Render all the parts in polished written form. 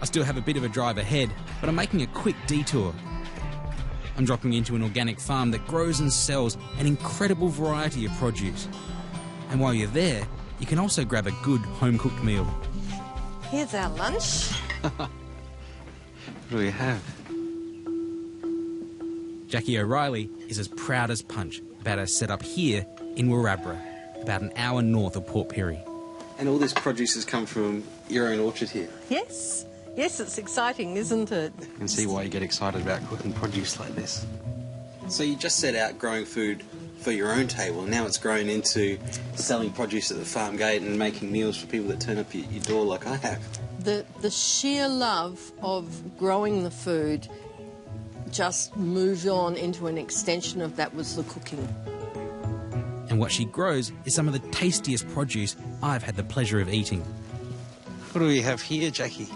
I still have a bit of a drive ahead, but I'm making a quick detour. I'm dropping into an organic farm that grows and sells an incredible variety of produce. And while you're there, you can also grab a good home-cooked meal. Here's our lunch. What do we have? Jackie Oreilly is as proud as punch about our setup here in Wirrabara, about an hour north of Port Pirie. And all this produce has come from your own orchard here? Yes. Yes, it's exciting, isn't it? I can see why you get excited about cooking produce like this. So you just set out growing food for your own table, and now it's grown into selling produce at the farm gate and making meals for people that turn up at your door like I have. The sheer love of growing the food just moved on into an extension of that was the cooking. And what she grows is some of the tastiest produce I've had the pleasure of eating. What do we have here, Jackie?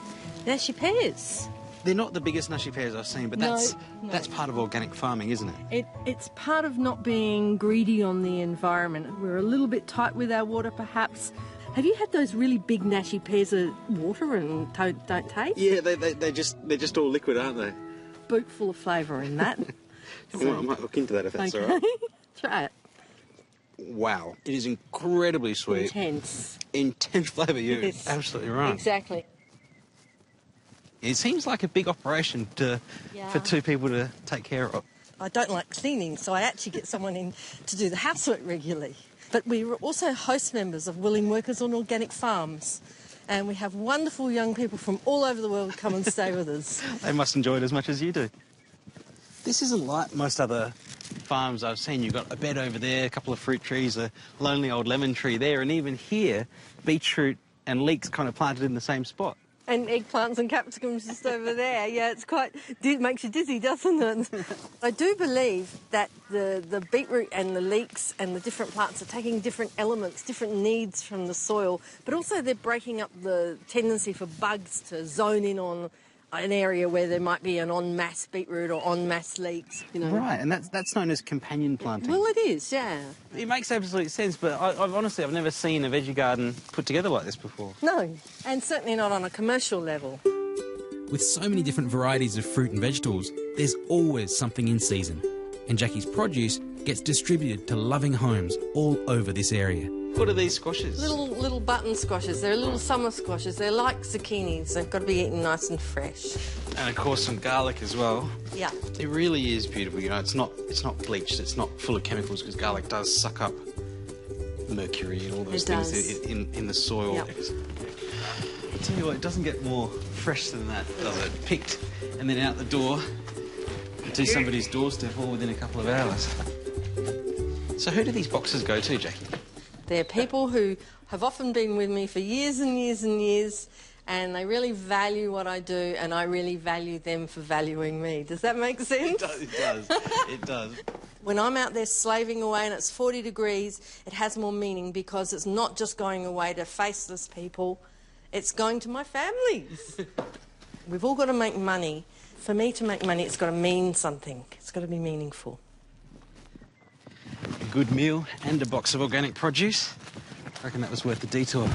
Nashi pears. They're not the biggest nashi pears I've seen, but that's part of organic farming, isn't it? It's part of not being greedy on the environment. We're a little bit tight with our water, perhaps. Have you had those really big nashi pears that water and don't taste? Yeah, they're just all liquid, aren't they? Boot full of flavour in that. I might look into that if that's all right. Try it. Wow, it is incredibly sweet. Intense flavour. You're absolutely right. Exactly. It seems like a big operation for two people to take care of. I don't like cleaning, so I actually get someone in to do the housework regularly. But we were also host members of Willing Workers on Organic Farms, and we have wonderful young people from all over the world come and stay with us. They must enjoy it as much as you do. This isn't like most other farms I've seen. You've got a bed over there, a couple of fruit trees, a lonely old lemon tree there, and even here, beetroot and leeks kind of planted in the same spot. And eggplants and capsicums just over there. Yeah, it makes you dizzy, doesn't it? I do believe that the beetroot and the leeks and the different plants are taking different elements, different needs from the soil, but also they're breaking up the tendency for bugs to zone in on an area where there might be an en masse beetroot or en masse leeks, you know. Right, and that's known as companion planting. Well, it is, yeah. It makes absolute sense, but I've never seen a veggie garden put together like this before. No, and certainly not on a commercial level. With so many different varieties of fruit and vegetables, there's always something in season. And Jackie's produce gets distributed to loving homes all over this area. What are these squashes? Little button squashes. They're little summer squashes. They're like zucchinis. They've got to be eaten nice and fresh. And of course some garlic as well. Yeah. It really is beautiful. You know, it's not bleached. It's not full of chemicals because garlic does suck up mercury and all those things in the soil. Yep. I tell you what, it doesn't get more fresh than that, does it? Picked and then out the door to somebody's doorstep all within a couple of hours. So who do these boxes go to, Jackie? They're people who have often been with me for years and years and years, and they really value what I do, and I really value them for valuing me. Does that make sense? It does. It does. When I'm out there slaving away and it's 40 degrees, it has more meaning because it's not just going away to faceless people, it's going to my families. We've all got to make money. For me to make money, it's got to mean something. It's got to be meaningful. A good meal and a box of organic produce. I reckon that was worth the detour.